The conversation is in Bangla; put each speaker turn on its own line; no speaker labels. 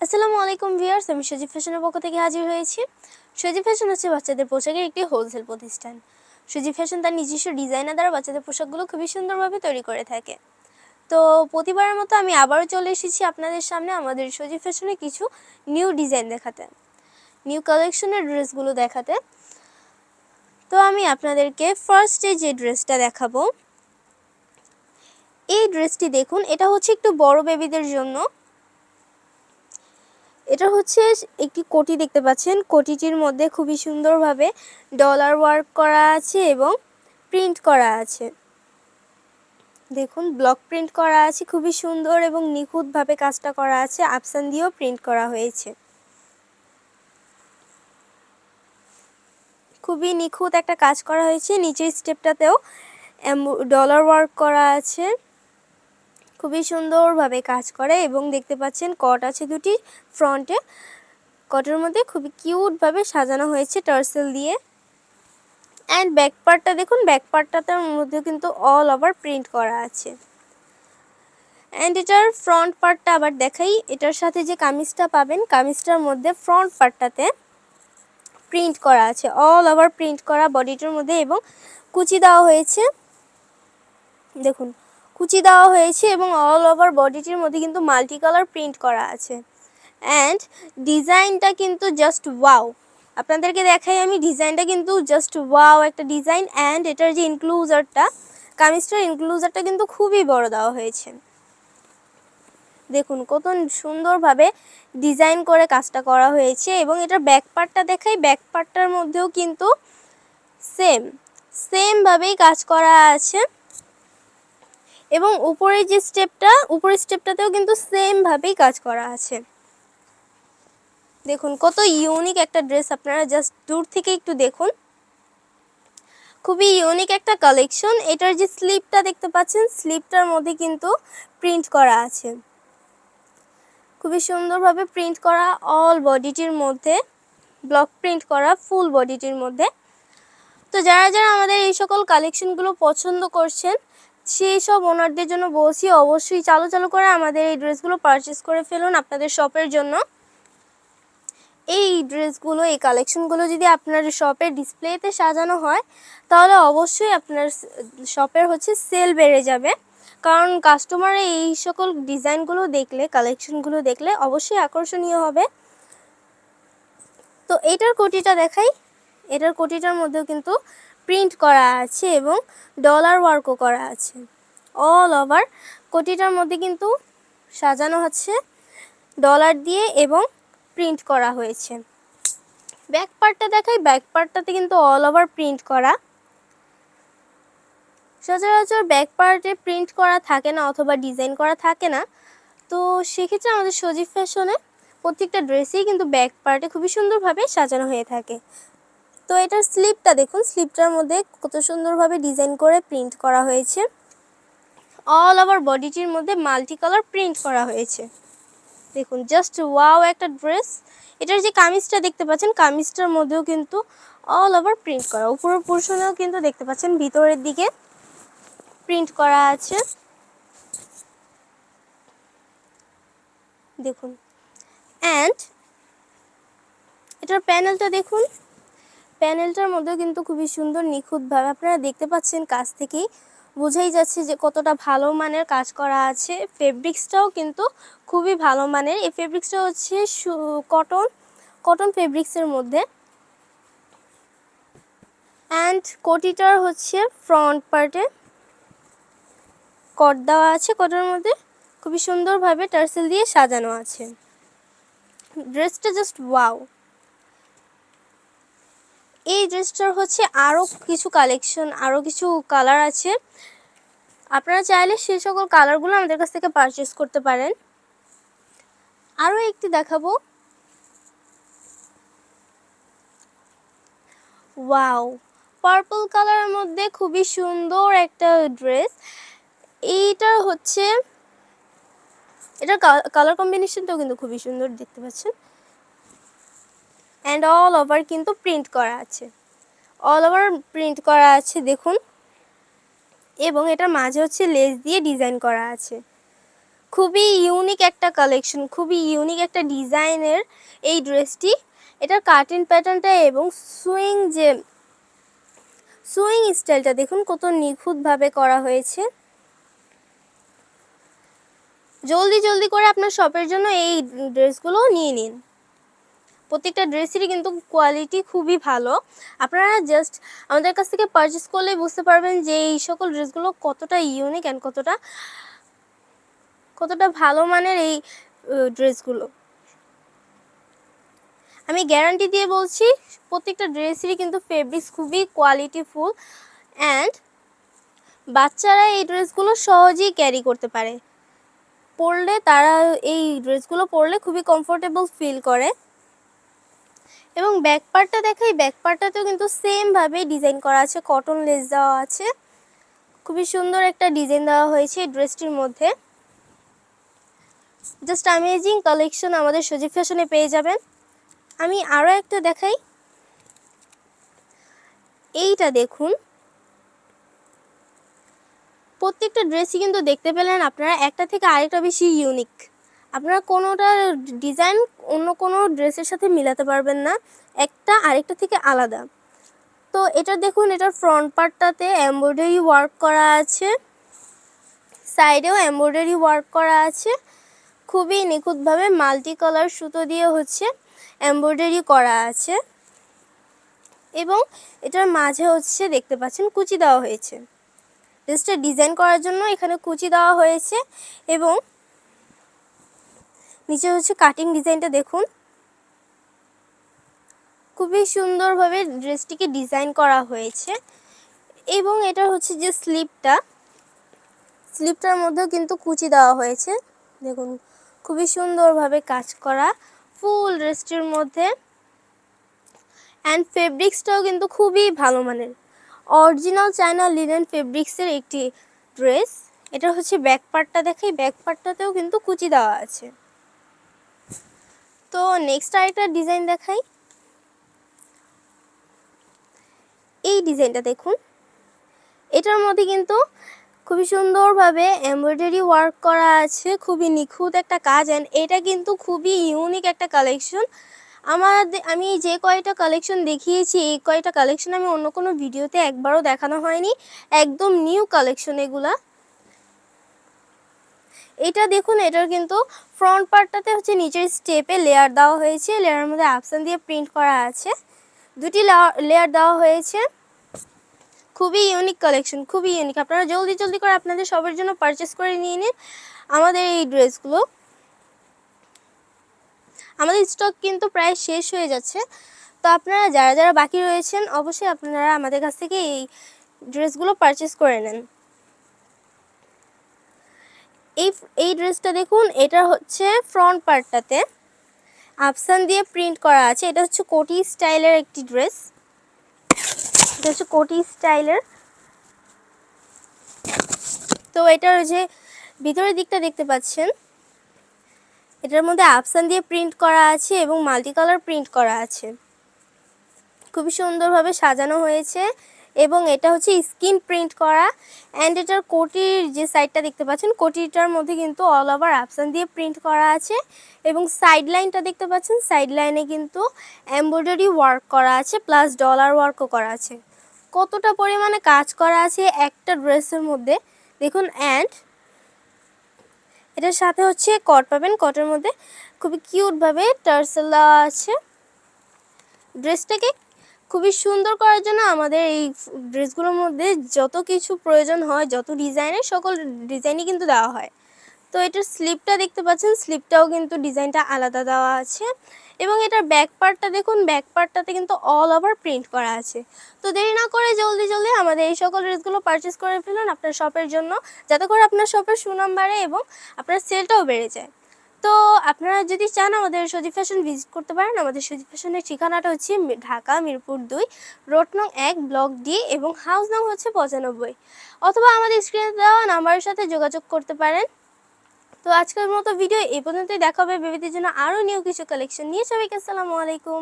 আসসালামু আলাইকুম ভিউয়ার্স, আমি সজীব ফ্যাশনের পক্ষ থেকে হাজির হয়েছি। সজীব ফ্যাশন হচ্ছে বাচ্চাদের পোশাকের একটি হোলসেল প্রতিষ্ঠান। সজীব ফ্যাশন তার নিজস্ব ডিজাইনার দ্বারা বাচ্চাদের পোশাকগুলো খুবই সুন্দরভাবে তৈরি করে থাকে। তো প্রতিবারের মতো আমি আবারও চলে এসেছি আপনাদের সামনে আমাদের সজীব ফ্যাশনে কিছু নিউ ডিজাইন দেখাতে, নিউ কালেকশনের ড্রেসগুলো দেখাতে। তো আমি আপনাদেরকে ফার্স্টে যে ড্রেসটা দেখাবো, এই ড্রেসটি দেখুন। এটা হচ্ছে একটু বড় বেবিদের জন্য। এটা হচ্ছে একটি কোটি দেখতে পাচ্ছেন। কোটিটির মধ্যে খুবই সুন্দরভাবে ডলার ওয়ার্ক করা আছে এবং প্রিন্ট করা আছে। দেখুন, ব্লক প্রিন্ট করা আছে, খুবই সুন্দর এবং নিখুঁতভাবে কাজটা করা আছে। আফসান দিয়েও প্রিন্ট করা হয়েছে। খুবই নিখুঁত একটা কাজ করা হয়েছে। নিচের স্টেপটাতেও ডলার ওয়ার্ক করা আছে। খুবই সুন্দরভাবে কাজ করে এবং দেখতে পাচ্ছেন কট আছে দুটি ফ্রন্টে। কটের মধ্যে খুবই কিউটভাবে সাজানো হয়েছে টার্সেল দিয়ে। অ্যান্ড ব্যাক পার্টটা দেখুন, ব্যাক পার্টটার মধ্যে কিন্তু অল ওভার প্রিন্ট করা আছে। অ্যান্ড এটার ফ্রন্ট পার্টটা আবার দেখাই। এটার সাথে যে কামিজটা পাবেন, কামিজটার মধ্যে ফ্রন্ট পার্টটাতে প্রিন্ট করা আছে, অল ওভার প্রিন্ট করা বডিটার মধ্যে, এবং কুচি দেওয়া হয়েছে। দেখুন, কুচি দেওয়া হয়েছে এবং অল ওভার বডিটির মধ্যে কিন্তু মাল্টি কালার প্রিন্ট করা আছে। অ্যান্ড ডিজাইনটা কিন্তু জাস্ট ওয়াও। আপনাদেরকে দেখাই আমি, ডিজাইনটা কিন্তু জাস্ট ওয়াও একটা ডিজাইন। অ্যান্ড এটার যে ইনক্লুজারটা, কামিজটার ইনক্লুজারটা কিন্তু খুবই বড় দেওয়া হয়েছে। দেখুন কত সুন্দরভাবে ডিজাইন করে কাজটা করা হয়েছে। এবং এটার ব্যাক পার্টটা দেখাই। ব্যাক পার্টটার মধ্যেও কিন্তু সেমভাবেই কাজ করা আছে। এবং উপরের যে উপরের স্টেপটাতেও কিন্তু সেমভাবেই কাজ করা আছে। দেখুন কত ইউনিক একটা ড্রেস। আপনারা জাস্ট দূর থেকে একটু দেখুন, খুবই ইউনিক একটা কালেকশন। এটার যে স্লিপটা দেখতে পাচ্ছেন, স্লিপটার মধ্যে কিন্তু প্রিন্ট করা আছে, খুবই সুন্দরভাবে প্রিন্ট করা। অল বডিটির মধ্যে ব্লক প্রিন্ট করা, ফুল বডিটির মধ্যে। তো যারা যারা আমাদের এই সকল কালেকশনগুলো পছন্দ করছেন, সেই সব ওনারদের জন্য বলছি, অবশ্যই চালু করে আমাদের এই ড্রেসগুলো পারচেস করে ফেলুন আপনাদের শপের জন্য। এই ড্রেসগুলো, এই কালেকশনগুলো যদি আপনার শপের ডিসপ্লেতে সাজানো হয়, তাহলে অবশ্যই আপনার শপের সেল বেড়ে যাবে। কারণ কাস্টমার এই সকল ডিজাইনগুলো দেখলে, কালেকশনগুলো দেখলে অবশ্যই আকর্ষণীয় হবে। তো এটার কোটিটা দেখাই। এটার কোটিটার মধ্যেও কিন্তু প্রিন্ট করা আছে এবং ডলার ওয়ার্কও করা আছে। অল ওভার কোটিটার মধ্যে কিন্তু সাজানো হচ্ছে ডলার দিয়ে এবং প্রিন্ট করা হয়েছে। ব্যাক পার্টটা দেখাই। ব্যাক পার্টটাতে কিন্তু অল ওভার প্রিন্ট করা। সচরাচর ব্যাক পার্টে প্রিন্ট করা থাকে না অথবা ডিজাইন করা থাকে না। তো সেক্ষেত্রে আমাদের সজীব ফ্যাশনে প্রত্যেকটা ড্রেসেই কিন্তু ব্যাক পার্টে খুবই সুন্দরভাবে সাজানো হয়ে থাকে। তো এটার স্লিপটা দেখুন, স্লিপটার মধ্যে কত সুন্দরভাবে ডিজাইন করে প্রিন্ট করা হয়েছে। অল ওভার বডিটির মধ্যে মাল্টি কালার প্রিন্ট করা হয়েছে। দেখুন জাস্ট ওয়াও একটা ড্রেস। এটার যে কামিজটা দেখতে পাচ্ছেন, কামিজটার মধ্যেও কিন্তু অল ওভার প্রিন্ট করা। উপরের পোর্শনেও কিন্তু দেখতে পাচ্ছেন ভিতরের দিকে প্রিন্ট করা আছে। দেখুন, অ্যান্ড এটার প্যানেলটা দেখুন। প্যানেলটার মধ্যেও কিন্তু খুবই সুন্দর নিখুঁতভাবে আপনারা দেখতে পাচ্ছেন। কাছ থেকেই বোঝাই যাচ্ছে যে কতটা ভালো মানের কাজ করা আছে। ফেব্রিক্সটাও কিন্তু খুবই ভালো মানের। এই ফেব্রিক্সটা হচ্ছে কটন ফেব্রিক্সের মধ্যে। অ্যান্ড কোটিটার ফ্রন্ট পার্টে কট দেওয়া আছে। কটের মধ্যে খুবই সুন্দরভাবে টার্সেল দিয়ে সাজানো আছে। ড্রেসটা জাস্ট ওয়াও। এই ড্রেসটার আরও কিছু কালেকশন, আরও কিছু কালার আছে। আপনারা চাইলে সেই সকল কালারগুলো আমাদের কাছ থেকে পারচেস করতে পারেন। আরও একটি দেখাবো। ওয়াও, পার্পল কালারের মধ্যে খুবই সুন্দর একটা ড্রেস। এটার এটার কালার কম্বিনেশনটাও কিন্তু খুবই সুন্দর দেখতে পাচ্ছেন। অ্যান্ড অল ওভার কিন্তু প্রিন্ট করা আছে, অল ওভার প্রিন্ট করা আছে দেখুন। এবং এটার মাঝে লেস দিয়ে ডিজাইন করা আছে। খুবই ইউনিক একটা কালেকশন, খুবই ইউনিক একটা ডিজাইনের এই ড্রেসটি। এটার কাটিং প্যাটার্নটা এবং সুইং স্টাইলটা দেখুন কত নিখুঁতভাবে করা হয়েছে। জলদি জলদি করে আপনার শপের জন্য এই ড্রেসগুলো নিয়ে নিন। প্রত্যেকটা ড্রেসেরই কিন্তু কোয়ালিটি খুবই ভালো। আপনারা জাস্ট আমাদের কাছ থেকে পারচেস করলেই বুঝতে পারবেন যে এই সকল ড্রেসগুলো কতটা ইউনিক অ্যান্ড কতটা ভালো মানের এই ড্রেসগুলো। আমি গ্যারান্টি দিয়ে বলছি প্রত্যেকটা ড্রেসেরই কিন্তু ফেব্রিক্স খুবই কোয়ালিটিফুল অ্যান্ড বাচ্চারা এই ড্রেসগুলো সহজেই ক্যারি করতে পারে। তারা এই ড্রেসগুলো পরলে খুবই কমফোর্টেবল ফিল করে। এবং ব্যাক পার্টটা দেখাই, ব্যাক পার্টটাতেও কিন্তু সেমভাবে ডিজাইন করা আছে, কটন লেস দেওয়া আছে। খুবই সুন্দর একটা ডিজাইন দেওয়া হয়েছে এই ড্রেসটির মধ্যে। জাস্ট অ্যামেজিং কালেকশন আমাদের সজীব ফ্যাশনে পেয়ে যাবেন। আমি আরও একটা দেখাই, এইটা দেখুন। প্রত্যেকটা ড্রেসই কিন্তু দেখতে পেলেন আপনারা একটা থেকে আরেকটা বেশি ইউনিক। আপনারা কোনোটা ডিজাইন অন্য কোনো ড্রেসের সাথে মিলাতে পারবেন না, একটা আরেকটা থেকে আলাদা। তো এটা দেখুন, এটার ফ্রন্ট পার্টটাতে এমব্রয়ডারি ওয়ার্ক করা আছে, সাইডেও এমব্রয়ডারি ওয়ার্ক করা আছে। খুবই নিখুঁতভাবে মাল্টি কালার সুতো দিয়ে এমব্রয়ডারি করা আছে এবং এটার মাঝে দেখতে পাচ্ছেন কুচি দেওয়া হয়েছে। ড্রেসটা ডিজাইন করার জন্য এখানে কুচি দেওয়া হয়েছে এবং নিচে কাটিং ডিজাইনটা দেখুন। খুবই সুন্দরভাবে ড্রেসটিকে ডিজাইন করা হয়েছে এবং এটা যে স্লিপটার মধ্যেও কিন্তু কুচি দেওয়া হয়েছে। দেখুন খুবই সুন্দরভাবে কাজ করা ফুল ড্রেসটির মধ্যে। অ্যান্ড ফেব্রিক্সটাও কিন্তু খুবই ভালো মানের, অরিজিনাল চায়না লিনেন ফেব্রিক্সের একটি ড্রেস। এটা ব্যাক পার্টটা দেখাই, ব্যাক পার্টটাতেও কিন্তু কুচি দেওয়া আছে। তো নেক্সট আরেকটা ডিজাইন দেখাই, এই ডিজাইনটা দেখুন। এটার মধ্যে কিন্তু খুবই সুন্দরভাবে এমব্রয়ডারি ওয়ার্ক করা আছে, খুবই নিখুঁত একটা কাজ। অ্যান্ড এটা কিন্তু খুবই ইউনিক একটা কালেকশন। আমি যে কয়টা কালেকশন দেখিয়েছি, এই কয়টা কালেকশন আমি অন্য কোনো ভিডিওতে একবারও দেখানো হয়নি, একদম নিউ কালেকশন এগুলা। এটা দেখুন, এটার কিন্তু ফ্রন্ট পার্টটাতে নিচের স্টেপে লেয়ার দেওয়া হয়েছে, লেয়ারের মধ্যে আপসান দিয়ে প্রিন্ট করা আছে, দুটি লেয়ার দেওয়া হয়েছে। খুবই ইউনিক কালেকশন, খুবই ইউনিক। আপনারা জলদি জলদি করে আপনাদের সবার জন্য পারচেস করে নিয়ে নিন আমাদের এই ড্রেসগুলো। আমাদের স্টক কিন্তু প্রায় শেষ হয়ে যাচ্ছে, তো আপনারা যারা যারা বাকি রয়েছেন অবশ্যই আপনারা আমাদের কাছ থেকে এই ড্রেসগুলো পারচেস করে নেন। এই ড্রেসটা দেখুন, এটা ফ্রন্ট পার্টটাতে আপসান দিয়ে প্রিন্ট করা আছে। এটা কোটি স্টাইলের একটি ড্রেস, এটা কোটি স্টাইলের। তো এটার ভিতরের দিকটা দেখতে পাচ্ছেন, এটার মধ্যে আপসান দিয়ে প্রিন্ট করা আছে এবং মাল্টি কালার প্রিন্ট করা আছে। খুবই সুন্দরভাবে সাজানো হয়েছে এবং এটা স্কিন প্রিন্ট করা। অ্যান্ড এটার কোটির যে সাইডটা দেখতে পাচ্ছেন, কোটিটার মধ্যে কিন্তু অল ওভার আপসান দিয়ে প্রিন্ট করা আছে এবং সাইড লাইনটা দেখতে পাচ্ছেন, সাইড লাইনে কিন্তু এমব্রয়ডারি ওয়ার্ক করা আছে প্লাস ডলার ওয়ার্কও করা আছে। কতটা পরিমাণে কাজ করা আছে একটা ড্রেসের মধ্যে দেখুন। অ্যান্ড এটার সাথে কট পাবেন, কটের মধ্যে খুবই কিউটভাবে টার্সেল দেওয়া আছে। ড্রেসটাকে খুবই সুন্দর করার জন্য আমাদের এই ড্রেসগুলোর মধ্যে যত কিছু প্রয়োজন হয়, যত ডিজাইনের সকল ডিজাইনই কিন্তু দেওয়া হয়। তো এটার স্লিপটা দেখতে পাচ্ছেন, স্লিপটাও কিন্তু ডিজাইনটা আলাদা দেওয়া আছে এবং এটার ব্যাক পার্টটা দেখুন, ব্যাক পার্টটাতে কিন্তু অল ওভার প্রিন্ট করা আছে। তো দেরি না করে জলদি জলদি আমাদের এই সকল ড্রেসগুলো পারচেস করে ফেলুন আপনার শপের জন্য, যাতে করে আপনার শপের সুনাম বাড়ে এবং আপনার সেলটাও বেড়ে যায়। তো আপনারা যদি চান আমাদের সজীব ফ্যাশন ভিজিট করতে পারেন। আমাদের সজীব ফ্যাশনের ঠিকানাটা ঢাকা মিরপুর 2, রোড নং 1, ব্লক ডি এবং হাউস নং 95, অথবা আমাদের স্ক্রিনে দেওয়া নাম্বারের সাথে যোগাযোগ করতে পারেন। তো আজকের মতো ভিডিও এই পর্যন্তই। দেখা হবে বেবিদের জন্য আরও নিউ কিছু কালেকশন নিয়ে। সবাইকে আসসালামু আলাইকুম।